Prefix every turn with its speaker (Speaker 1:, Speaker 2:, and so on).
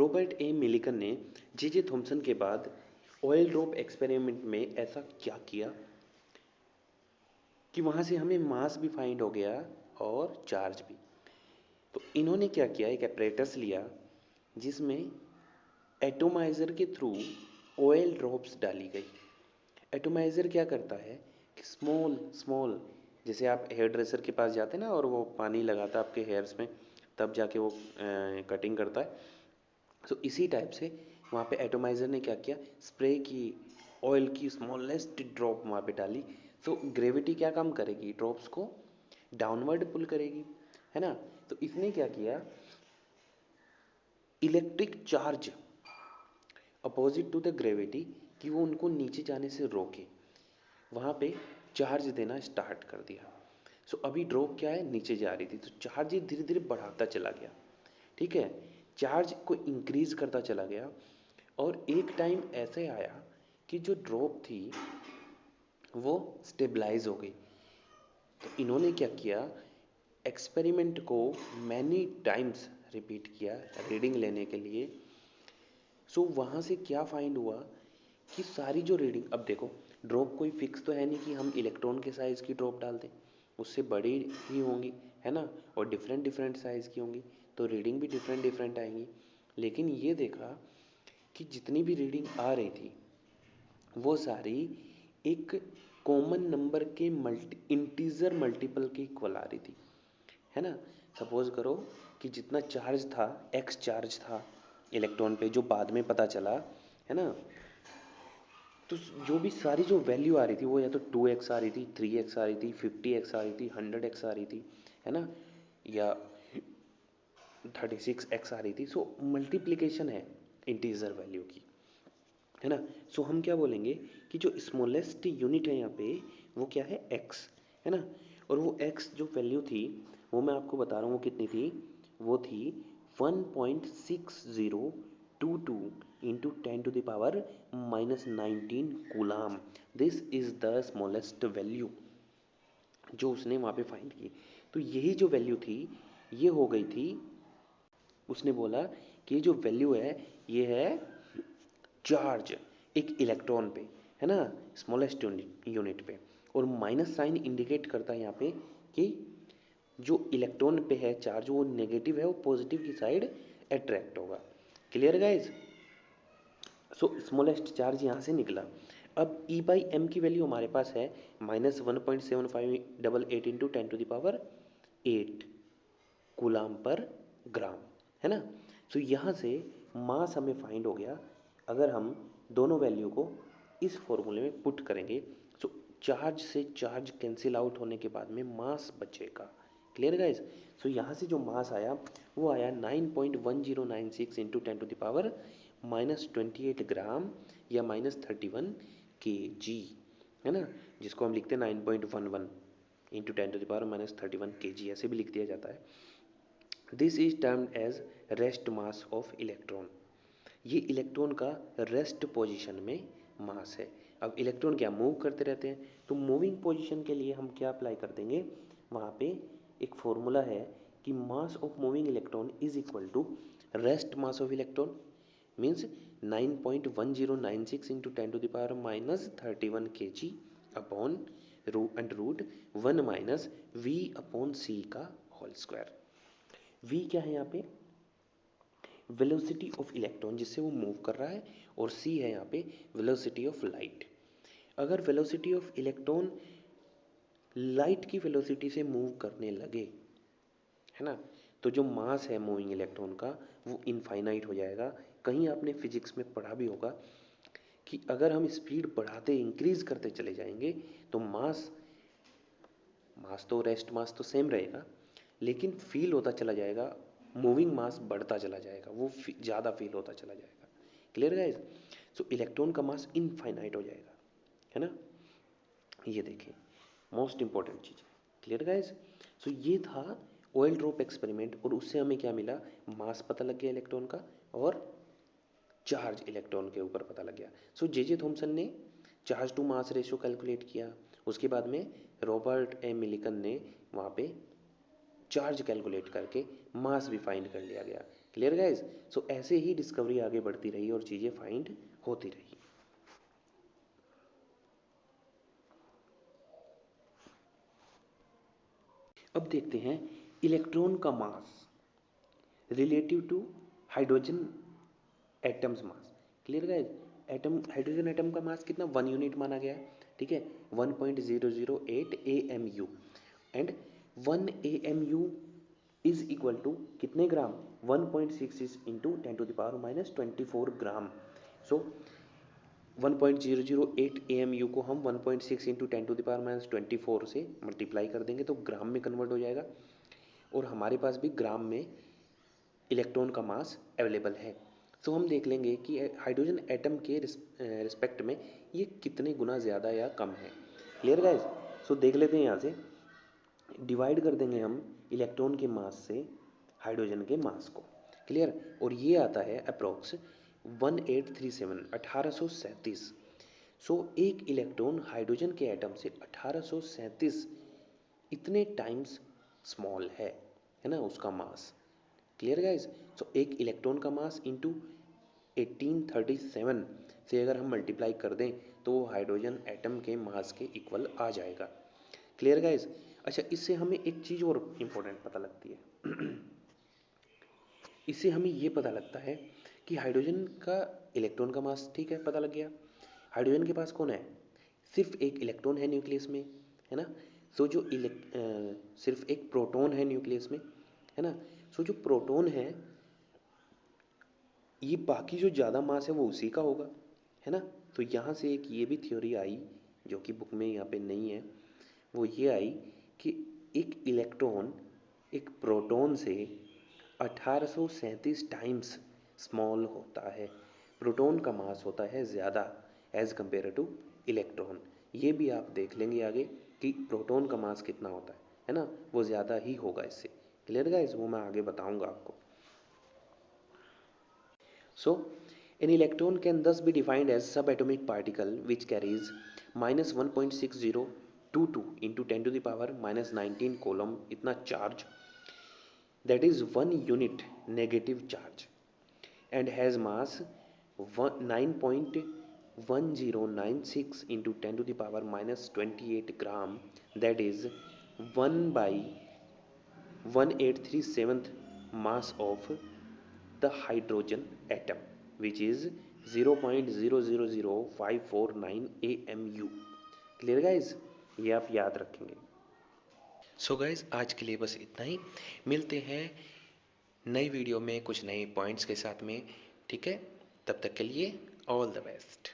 Speaker 1: Robert ए Millikan ने J Thomson के बाद ऑयल ड्रॉप एक्सपेरिमेंट में ऐसा क्या किया कि वहाँ से हमें मास भी फाइंड हो गया और चार्ज भी। तो इन्होंने क्या किया, एक apparatus लिया जिसमें एटोमाइज़र के थ्रू ऑयल ड्रॉप्स डाली गई। एटोमाइज़र क्या करता है कि स्मॉल स्मॉल, जैसे आप हेयर ड्रेसर के पास जाते हैं ना और वो पानी लगाता है आपके हेयर्स में, तब जाके वो कटिंग करता है। तो इसी टाइप से वहाँ पे एटोमाइज़र ने क्या किया, स्प्रे की, ऑयल की स्मॉलेस्ट ड्रॉप वहाँ पे डाली। तो ग्रेविटी क्या काम करेगी, ड्रॉप्स को डाउनवर्ड पुल करेगी, है ना। तो इसने क्या किया, electric charge opposite to the gravity, कि वो उनको नीचे जाने से रोके, वहाँ पे चार्ज देना स्टार्ट कर दिया। सो अभी ड्रॉप क्या है, नीचे जा रही थी, तो चार्ज धीरे धीरे बढ़ाता चला गया। ठीक है, चार्ज को इंक्रीज करता चला गया और एक टाइम ऐसे आया कि जो ड्रॉप थी वो स्टेबलाइज हो गई। तो इन्होंने क्या किया, एक्सपेरिमेंट को मैनी टाइम्स रिपीट किया रीडिंग लेने के लिए। सो वहाँ से क्या फाइंड हुआ कि सारी जो रीडिंग, अब देखो ड्रॉप कोई फिक्स तो है नहीं कि हम इलेक्ट्रॉन के साइज़ की ड्रॉप डाल दें, उससे बड़ी ही होंगी, है ना, और डिफरेंट डिफरेंट साइज़ की होंगी, तो रीडिंग भी डिफरेंट डिफरेंट आएंगी। लेकिन ये देखा कि जितनी भी रीडिंग आ रही थी वो सारी एक कॉमन नंबर के इंटीजर मल्टीपल के इक्वल आ रही थी, है ना। सपोज करो कि जितना चार्ज था, एक्स चार्ज था इलेक्ट्रॉन पे, जो बाद में पता चला, है ना, तो जो भी सारी जो वैल्यू आ रही थी वो या तो 2x आ रही थी, 3x आ रही थी, 50x आ रही थी, 100x आ रही थी, है ना, या 36x आ रही थी। सो मल्टीप्लिकेशन है इंटीजर वैल्यू की, है ना। सो हम क्या बोलेंगे कि जो स्मॉलेस्ट यूनिट है यहाँ पे वो क्या है, x, है ना। और वो x जो वैल्यू थी वो मैं आपको बता रहा हूँ वो कितनी थी, वो थी 1.6022 into 10⁻⁻19 coulomb. This is the smallest value जो उसने वहाँ पे फाइंड की। तो यही जो वैल्यू थी ये हो गई थी, उसने बोला कि ये जो वैल्यू है ये है चार्ज एक इलेक्ट्रॉन पे, है ना, स्मॉलेस्ट यूनिट पे, और माइनस साइन इंडिकेट करता है यहाँ पे कि जो इलेक्ट्रॉन पे है चार्ज वो नेगेटिव है, वो पॉजिटिव की साइड अट्रैक्ट होगा। Clear guys. सो स्मॉलेस्ट चार्ज यहाँ से निकला। अब ई बाई एम की वैल्यू हमारे पास है -1.7588 इंटू 10⁻8 कूलाम पर ग्राम, है ना। तो यहाँ से मास हमें फाइंड हो गया। अगर हम दोनों वैल्यू को इस फॉर्मूले में पुट करेंगे तो चार्ज से चार्ज कैंसिल आउट होने के बाद में मास बचेगा। Clear guys. सो यहाँ से जो मास आया वो आया 9.1096 इंटू 10⁻⁻28 ग्राम या -31 kg, है ना, जिसको हम लिखते हैं 9.11 इंटू 10⁻⁻31 kg, ऐसे भी लिख दिया जाता है। This is termed as rest mass of electron. ये इलेक्ट्रॉन का रेस्ट पोजीशन में मास है। अब इलेक्ट्रॉन क्या मूव करते रहते हैं, तो मूविंग पोजीशन के लिए हम क्या अप्लाई कर देंगे, वहाँ पे एक फॉर्मूला है कि mass of moving electron is equal to rest mass of electron means 9.1096 into 10⁻31 kg upon root 1 minus v upon C का होल स्क्वायर। v क्या है यहाँ पे, वेलोसिटी ऑफ इलेक्ट्रॉन जिससे वो मूव कर रहा है, और c है यहाँ पे वेलोसिटी ऑफ लाइट। अगर वेलोसिटी ऑफ इलेक्ट्रॉन लाइट की वेलोसिटी से मूव करने लगे, है ना, तो जो मास है मूविंग इलेक्ट्रॉन का वो इनफाइनाइट हो जाएगा। कहीं आपने फिजिक्स में पढ़ा भी होगा कि अगर हम स्पीड बढ़ाते इंक्रीज करते चले जाएंगे तो मास मास तो रेस्ट मास तो सेम रहेगा, लेकिन फील होता चला जाएगा, मूविंग मास बढ़ता चला जाएगा, वो ज़्यादा फील होता चला जाएगा। Clear guys. सो इलेक्ट्रॉन का मास इनफाइनाइट हो जाएगा, है ना। ये देखें मोस्ट इंपॉर्टेंट चीज़। Clear guys. सो ये था ऑयल ड्रॉप एक्सपेरिमेंट, और उससे हमें क्या मिला, मास पता लग गया इलेक्ट्रॉन का और चार्ज इलेक्ट्रॉन के ऊपर पता लग गया। सो जे थॉमसन ने charge to mass ratio calculate किया, उसके बाद में रॉबर्ट ए मिलिकन ने वहाँ पे चार्ज कैलकुलेट करके मास भी फाइंड कर लिया गया। Clear guys? सो ऐसे ही डिस्कवरी आगे बढ़ती रही और चीज़ें फाइंड होती रही। अब देखते हैं इलेक्ट्रॉन का mass relative to hydrogen atoms mass. Clear guys? Atom, hydrogen atom का मास कितना, 1 यूनिट माना गया है, ठीक है, 1.008 AMU। And 1 AMU is equal to कितने ग्राम, 1.66 इंटू 10⁻⁻24 ग्राम। सो 1.008 AMU को हम 1.6 इंटू 10⁻⁻24 से मल्टीप्लाई कर देंगे तो ग्राम में कन्वर्ट हो जाएगा, और हमारे पास भी ग्राम में इलेक्ट्रॉन का मास अवेलेबल है। तो हम देख लेंगे कि हाइड्रोजन एटम के रिस्पेक्ट में ये कितने गुना ज़्यादा या कम है। Clear guys? सो देख लेते हैं, यहाँ से डिवाइड कर देंगे हम इलेक्ट्रॉन के मास से हाइड्रोजन के मास को। क्लियर? और ये आता है अप्रोक्स 1837, 1837। सो एक इलेक्ट्रॉन हाइड्रोजन के एटम से 1837 इतने टाइम्स स्मॉल है ना उसका मास। Clear guys? सो एक इलेक्ट्रॉन का मास इंटू 1837 से अगर हम मल्टीप्लाई कर दें तो वो हाइड्रोजन एटम के मास के इक्वल आ जाएगा। Clear guys? अच्छा, इससे हमें एक चीज़ और इम्पोर्टेंट पता लगती है इससे हमें ये पता लगता है कि हाइड्रोजन का इलेक्ट्रॉन का मास, ठीक है, पता लग गया। हाइड्रोजन के पास कौन है, सिर्फ एक इलेक्ट्रॉन है न्यूक्लियस में, है ना। सो जो सिर्फ एक प्रोटॉन है न्यूक्लियस में, है ना। सो जो प्रोटॉन है, ये बाकी जो ज़्यादा मास है वो उसी का होगा, है ना। तो यहाँ से एक ये भी थ्योरी आई जो कि बुक में यहाँ पे नहीं है, वो ये आई कि एक इलेक्ट्रॉन एक प्रोटॉन से 1837 टाइम्स स्मॉल होता है। प्रोटॉन का मास होता है ज़्यादा एज कंपेयर टू इलेक्ट्रॉन। ये भी आप देख लेंगे आगे कि प्रोटॉन का मास कितना होता है ना, वो ज़्यादा ही होगा इससे। Clear guys? वो मैं आगे बताऊंगा आपको। So, an electron can thus be defined as subatomic particle which carries minus 1.6022 into 10 to the power minus 19 coulomb इतना charge, that is 1 unit negative charge, and has mass 9.1096 into 10 to the power minus 28 gram, that is 1 by 1/837th mass of the hydrogen atom, which is 0.000549 AMU। Clear guys? ये आप याद रखेंगे। So guys, आज के लिए बस इतना ही। मिलते हैं नई वीडियो में कुछ नए पॉइंट्स के साथ में, ठीक है। तब तक के लिए ऑल द बेस्ट।